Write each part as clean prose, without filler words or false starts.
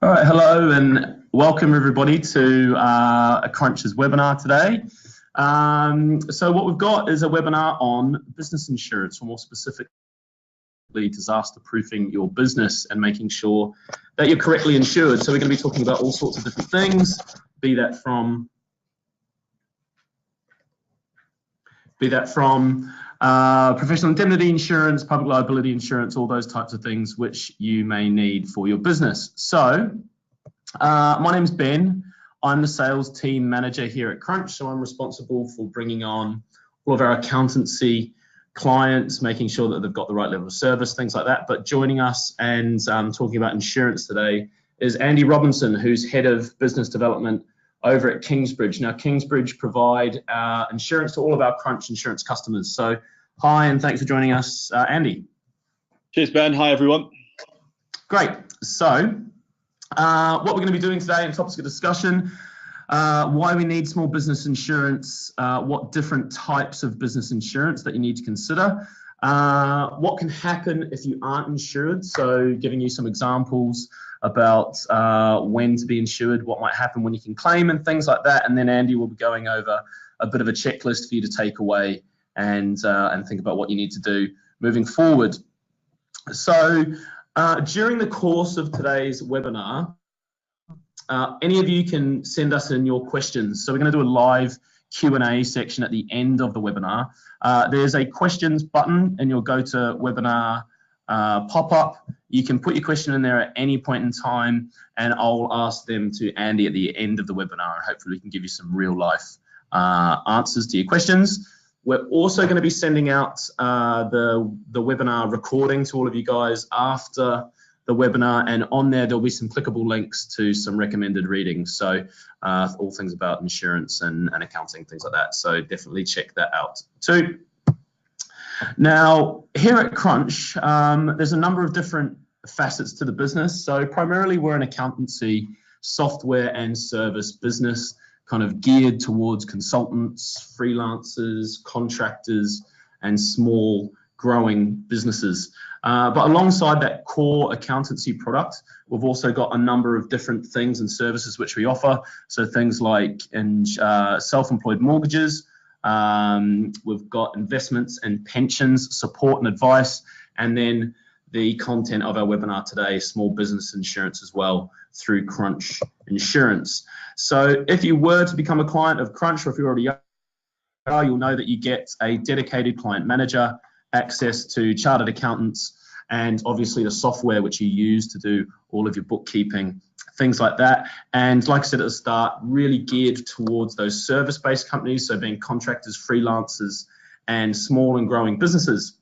All right, hello and welcome everybody to a Crunch's webinar today. So what we've got is a webinar on business insurance, or more specifically disaster-proofing your business and making sure that you're correctly insured. So we're going to be talking about all sorts of different things, be that from professional indemnity insurance, public liability insurance, all those types of things which you may need for your business. So my name's Ben. I'm the sales team manager here at Crunch, so I'm responsible for bringing on all of our accountancy clients, making sure that they've got the right level of service, things like that. But joining us and talking about insurance today is Andy Robinson, who's head of business development over at Kingsbridge. Now, Kingsbridge provide insurance to all of our Crunch insurance customers. So hi, and thanks for joining us, Andy. Cheers, Ben. Hi, everyone. Great. So what we're going to be doing today in topics of discussion, why we need small business insurance, what different types of business insurance that you need to consider, what can happen if you aren't insured, so giving you some examples about when to be insured, what might happen when you can claim and things like that, and then Andy will be going over a bit of a checklist for you to take away and think about what you need to do moving forward. So during the course of today's webinar, any of you can send us in your questions. So we're going to do a live Q&A section at the end of the webinar. There's a questions button in your GoToWebinar pop-up. You can put your question in there at any point in time, and I'll ask them to Andy at the end of the webinar. Hopefully we can give you some real-life answers to your questions. We're also going to be sending out the webinar recording to all of you guys after the webinar, and on there there'll be some clickable links to some recommended readings, so all things about insurance and accounting, things like that, so definitely check that out too. Now, here at Crunch, there's a number of different facets to the business. So primarily we're an accountancy software and service business, kind of geared towards consultants, freelancers, contractors, and small growing businesses. But alongside that core accountancy product, we've also got a number of different things and services which we offer. So things like self-employed mortgages, we've got investments and pensions, support and advice, and then the content of our webinar today, small business insurance as well through Crunch Insurance. So if you were to become a client of Crunch, or if you already are, you'll know that you get a dedicated client manager, access to chartered accountants, and obviously the software which you use to do all of your bookkeeping, things like that. And like I said at the start, really geared towards those service-based companies, so being contractors, freelancers, and small and growing businesses.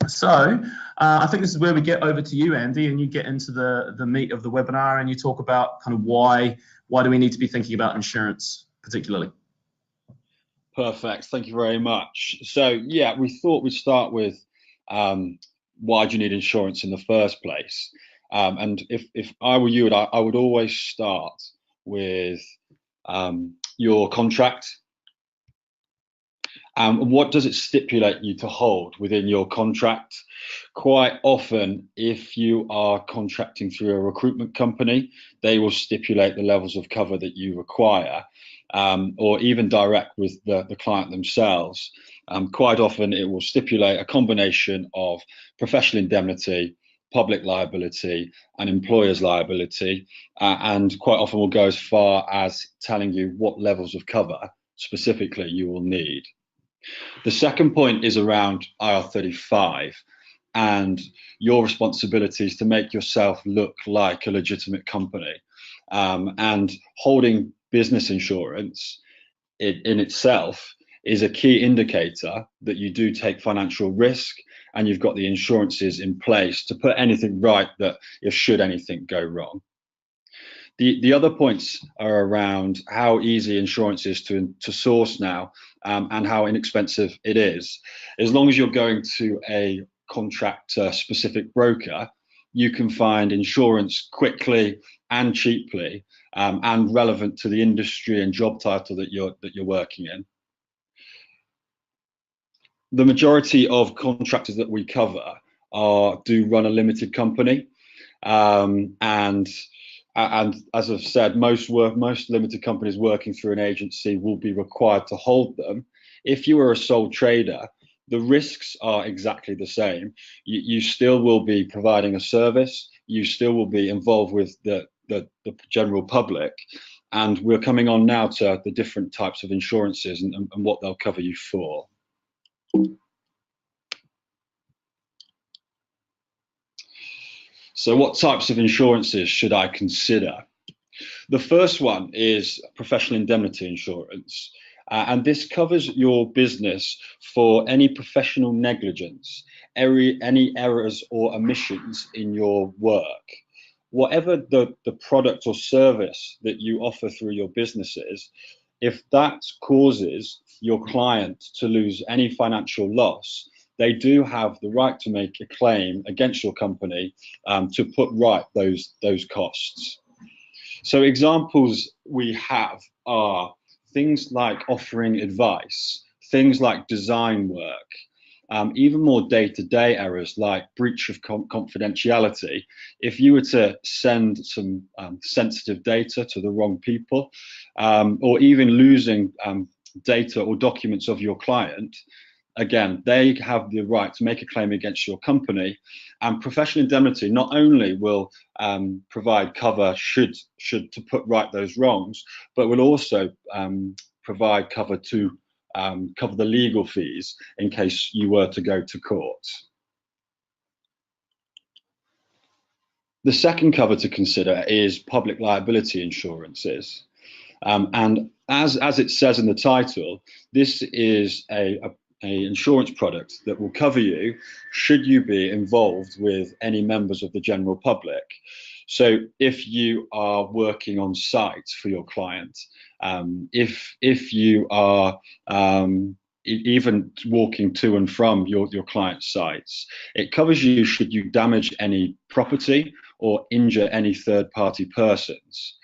So I think this is where we get over to you, Andy, and you get into the meat of the webinar, and you talk about kind of why do we need to be thinking about insurance particularly. Perfect. Thank you very much. So yeah, we thought we'd start with why do you need insurance in the first place? And if I were you, I would always start with your contract. What does it stipulate you to hold within your contract? Quite often, if you are contracting through a recruitment company, they will stipulate the levels of cover that you require, or even direct with the client themselves. Quite often, it will stipulate a combination of professional indemnity, public liability, and employer's liability, and quite often will go as far as telling you what levels of cover specifically you will need. The second point is around IR35 and your responsibilities to make yourself look like a legitimate company. And holding business insurance in itself is a key indicator that you do take financial risk and you've got the insurances in place to put anything right that if should anything go wrong. The other points are around how easy insurance is to source now, and how inexpensive it is. As long as you're going to a contractor-specific broker, you can find insurance quickly and cheaply, and relevant to the industry and job title that you're working in. The majority of contractors that we cover do run a limited company, and And as I've said, most limited companies working through an agency will be required to hold them. If you are a sole trader, the risks are exactly the same. You still will be providing a service. You still will be involved with the general public. And we're coming on now to the different types of insurances and what they'll cover you for. So what types of insurances should I consider? The first one is professional indemnity insurance. And this covers your business for any professional negligence, any errors or omissions in your work. Whatever the product or service that you offer through your business is, if that causes your client to lose any financial loss, they do have the right to make a claim against your company to put right those costs. So examples we have are things like offering advice, things like design work, even more day-to-day errors like breach of confidentiality. If you were to send some sensitive data to the wrong people, or even losing data or documents of your client, again, they have the right to make a claim against your company. And professional indemnity not only will provide cover should to put right those wrongs, but will also provide cover to cover the legal fees in case you were to go to court. The second cover to consider is public liability insurances. And as it says in the title, this is a insurance product that will cover you should you be involved with any members of the general public. So if you are working on site for your client, if you are even walking to and from your client's sites, it covers you should you damage any property or injure any third-party persons.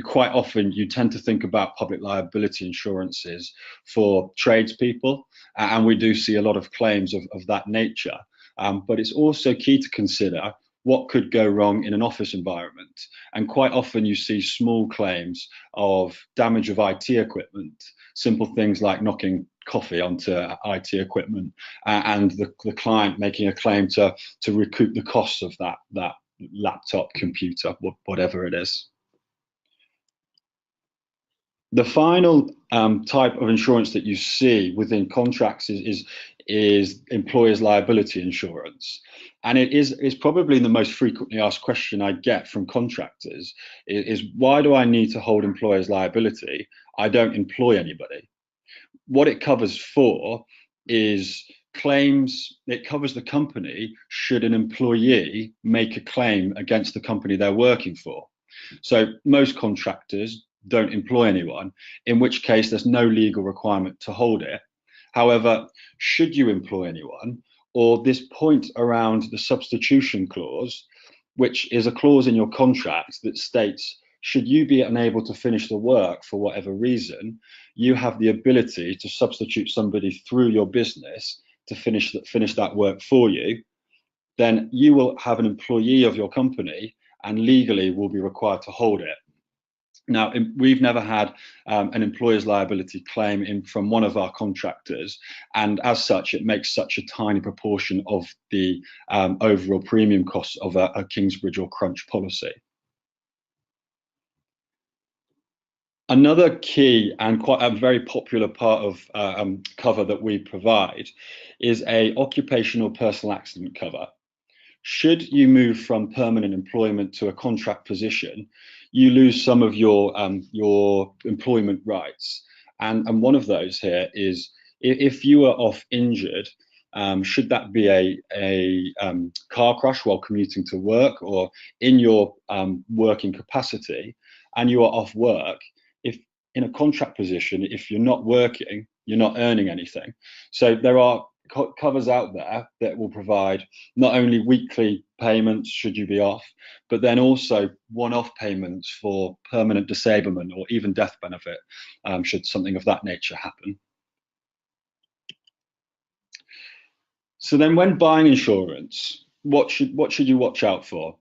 Quite often you tend to think about public liability insurances for tradespeople, and we do see a lot of claims of that nature. But it's also key to consider what could go wrong in an office environment. And quite often you see small claims of damage of IT equipment, simple things like knocking coffee onto IT equipment, and the client making a claim to recoup the costs of that laptop, computer, whatever it is. The final type of insurance that you see within contracts is employer's liability insurance. And it is probably the most frequently asked question I get from contractors is why do I need to hold employer's liability? I don't employ anybody. What it covers for is claims. It covers the company should an employee make a claim against the company they're working for. So most contractors don't employ anyone, in which case there's no legal requirement to hold it. However, should you employ anyone, or this point around the substitution clause, which is a clause in your contract that states should you be unable to finish the work for whatever reason, you have the ability to substitute somebody through your business to finish that work for you. Then you will have an employee of your company and legally will be required to hold it. Now, we've never had an employer's liability claim from one of our contractors, and as such, it makes such a tiny proportion of the overall premium costs of a Kingsbridge or Crunch policy. Another key and quite a very popular part of cover that we provide is a occupational personal accident cover. Should you move from permanent employment to a contract position, you lose some of your employment rights. And one of those here is if you are off injured, should that be a car crash while commuting to work or in your working capacity, and you are off work, if in a contract position, if you're not working, you're not earning anything. So there are covers out there that will provide not only weekly payments should you be off, but then also one-off payments for permanent disablement or even death benefit should something of that nature happen. So then when buying insurance, what should you watch out for?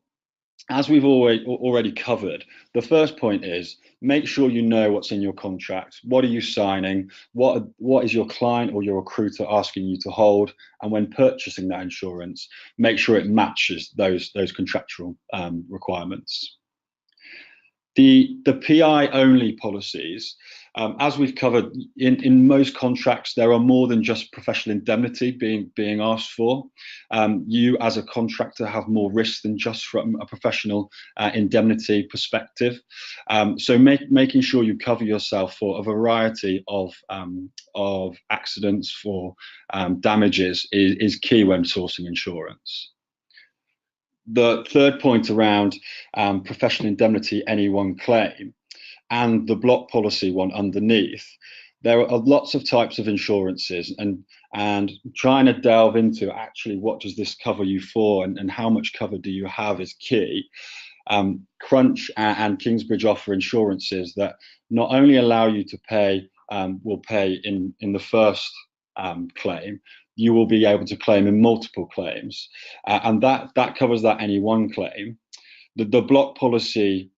as we've already covered, the first point is make sure you know what's in your contract. What are you signing? What is your client or your recruiter asking you to hold? And when purchasing that insurance, make sure it matches those contractual requirements. The PI only policies, as we've covered, in most contracts, there are more than just professional indemnity being asked for. You as a contractor have more risk than just from a professional indemnity perspective. So making sure you cover yourself for a variety of accidents, for damages is key when sourcing insurance. The third point around professional indemnity, any one claim, and the block policy one underneath, there are lots of types of insurances, and trying to delve into actually what does this cover you for and how much cover do you have is key. Crunch and Kingsbridge offer insurances that not only allow you to pay, will pay in the first claim, you will be able to claim in multiple claims, and that covers that any one claim. The block policy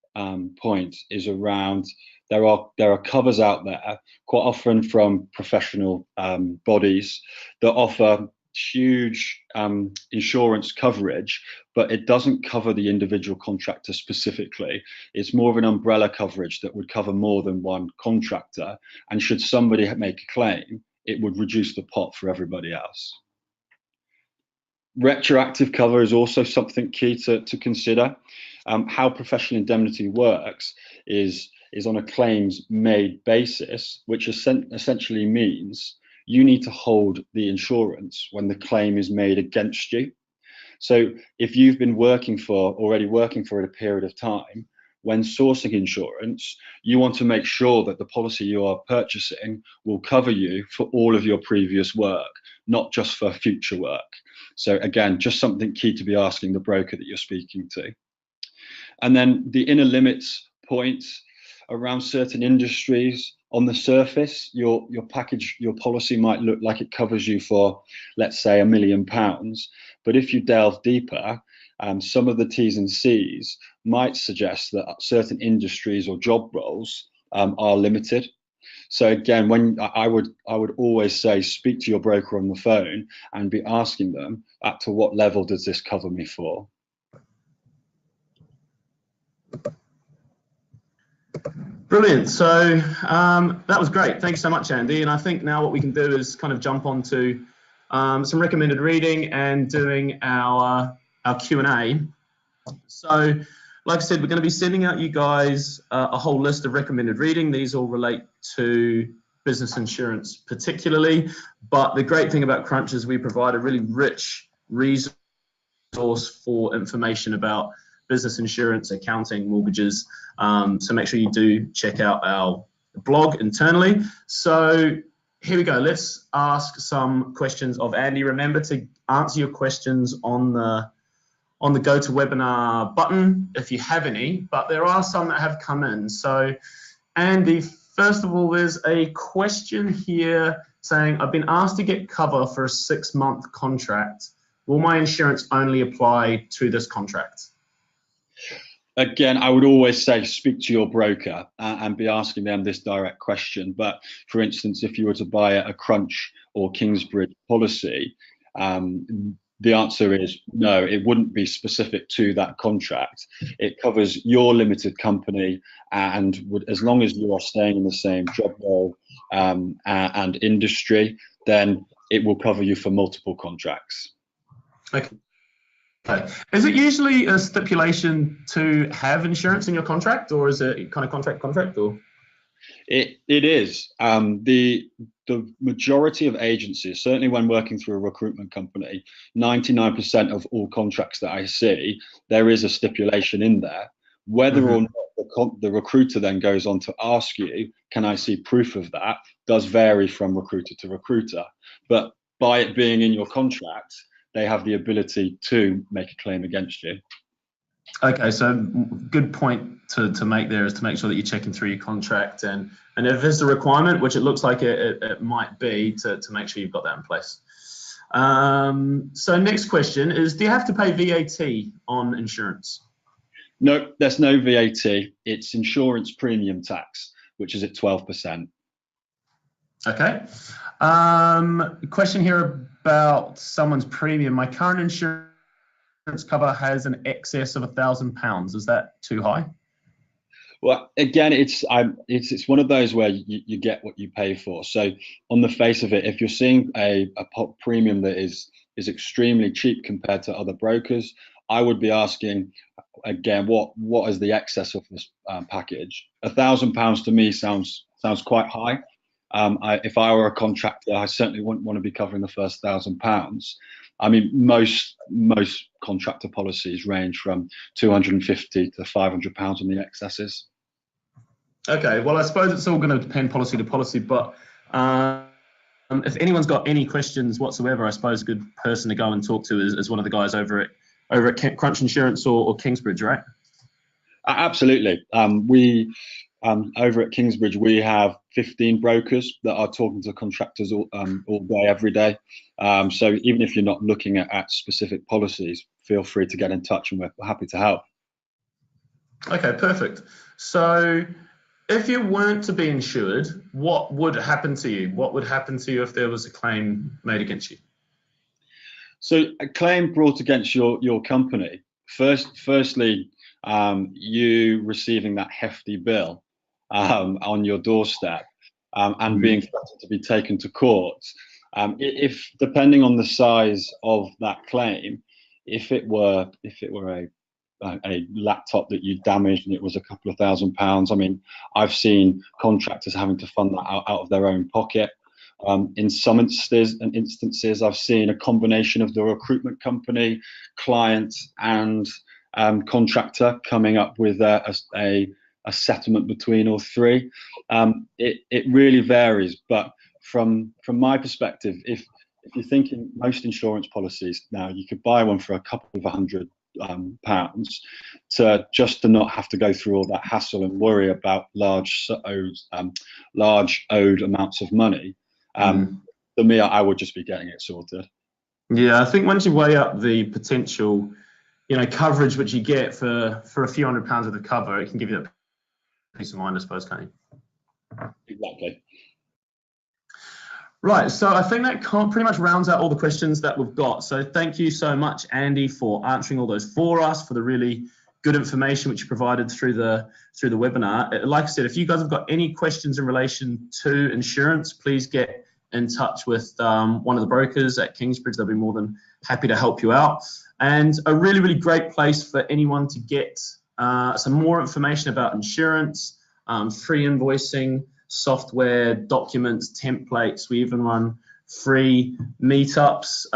point is around there are covers out there, quite often from professional bodies, that offer huge insurance coverage, but it doesn't cover the individual contractor specifically. It's more of an umbrella coverage that would cover more than one contractor, and should somebody make a claim, it would reduce the pot for everybody else. Retroactive cover is also something key to consider. How professional indemnity works is on a claims made basis, which essentially means you need to hold the insurance when the claim is made against you. So if you've been already working for a period of time, when sourcing insurance, you want to make sure that the policy you are purchasing will cover you for all of your previous work, not just for future work. So again, just something key to be asking the broker that you're speaking to. And then the inner limits points around certain industries. On the surface, your package, your policy might look like it covers you for, let's say, £1 million. But if you delve deeper, some of the T's and C's might suggest that certain industries or job roles are limited. So again, when I would always say, speak to your broker on the phone and be asking them, up to what level does this cover me for? Brilliant. So that was great. Thanks so much, Andy. And I think now what we can do is kind of jump on to some recommended reading and doing our Q&A. So like I said, we're going to be sending out you guys a whole list of recommended reading. These all relate to business insurance particularly. But the great thing about Crunch is we provide a really rich resource for information about business insurance, accounting, mortgages. So make sure you do check out our blog internally. So here we go. Let's ask some questions of Andy. Remember to answer your questions on the GoToWebinar button if you have any, but there are some that have come in. So Andy, first of all, there's a question here saying, I've been asked to get cover for a 6-month contract. Will my insurance only apply to this contract? Again, I would always say speak to your broker and be asking them this direct question. But for instance, if you were to buy a Crunch or Kingsbridge policy, the answer is no, it wouldn't be specific to that contract. It covers your limited company, and as long as you are staying in the same job role and industry, then it will cover you for multiple contracts. Okay. Is it usually a stipulation to have insurance in your contract, or is it kind of contract or? It is. The majority of agencies, certainly when working through a recruitment company, 99% of all contracts that I see, there is a stipulation in there. Whether or not the recruiter then goes on to ask you, can I see proof of that, does vary from recruiter to recruiter. But by it being in your contract, they have the ability to make a claim against you. Okay, so good point to make there is to make sure that you're checking through your contract, and if there's a requirement, which it looks like it might be, to make sure you've got that in place. So next question is, do you have to pay VAT on insurance? No, there's no VAT. It's insurance premium tax, which is at 12%. Okay. Question here about someone's premium. My current insurance cover has an excess of £1,000. Is that too high? Well, again, it's one of those where you get what you pay for. So on the face of it, if you're seeing a premium that is extremely cheap compared to other brokers, I would be asking again, what is the excess of this package? £1,000 to me sounds quite high. If I were a contractor, I certainly wouldn't want to be covering the first £1,000. I mean, most contractor policies range from £250 to £500 on the excesses. Okay, well, I suppose it's all going to depend policy to policy, but if anyone's got any questions whatsoever, I suppose a good person to go and talk to is one of the guys over at Crunch Insurance or Kingsbridge, right? Absolutely. We over at Kingsbridge, we have 15 brokers that are talking to contractors all day, every day. So even if you're not looking at specific policies, feel free to get in touch and we're happy to help. Okay, perfect. So if you weren't to be insured, what would happen to you? What would happen to you if there was a claim made against you? So a claim brought against your company, firstly, you receiving that hefty bill on your doorstep and being threatened to be taken to court. If depending on the size of that claim, if it were a laptop that you damaged and it was a couple of £1,000s, I mean, I've seen contractors having to fund that out of their own pocket. In some instances, I've seen a combination of the recruitment company, client, and contractor coming up with a settlement between all three. It really varies, but from my perspective, if you're thinking most insurance policies now, you could buy one for a couple of £100 to not have to go through all that hassle and worry about large owed amounts of money. For me, I would just be getting it sorted. Yeah, I think once you weigh up the potential, coverage which you get for a few £100s of the cover, it can give you that peace of mind, I suppose, can't you? Exactly. Right, so I think that pretty much rounds out all the questions that we've got. So thank you so much, Andy, for answering all those for us, for the really good information which you provided through the webinar. Like I said, if you guys have got any questions in relation to insurance, please get in touch with one of the brokers at Kingsbridge. They'll be more than happy to help you out. And a really, really great place for anyone to get some more information about insurance, free invoicing, software, documents, templates. We even run free meetups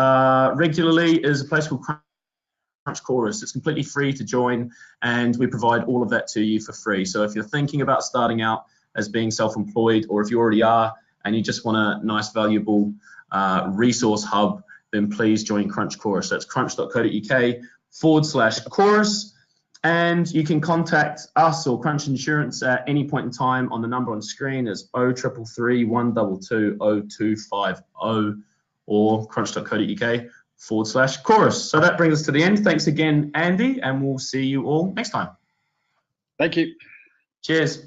regularly. Is a place called Crunch Chorus. It's completely free to join, and we provide all of that to you for free. So if you're thinking about starting out as being self-employed, or if you already are and you just want a nice, valuable resource hub, then please join Crunch Chorus. That's crunch.co.uk/chorus. And you can contact us or Crunch Insurance at any point in time on the number on screen as 0333 122 0250 or crunch.co.uk/chorus. So that brings us to the end. Thanks again, Andy, and we'll see you all next time. Thank you. Cheers.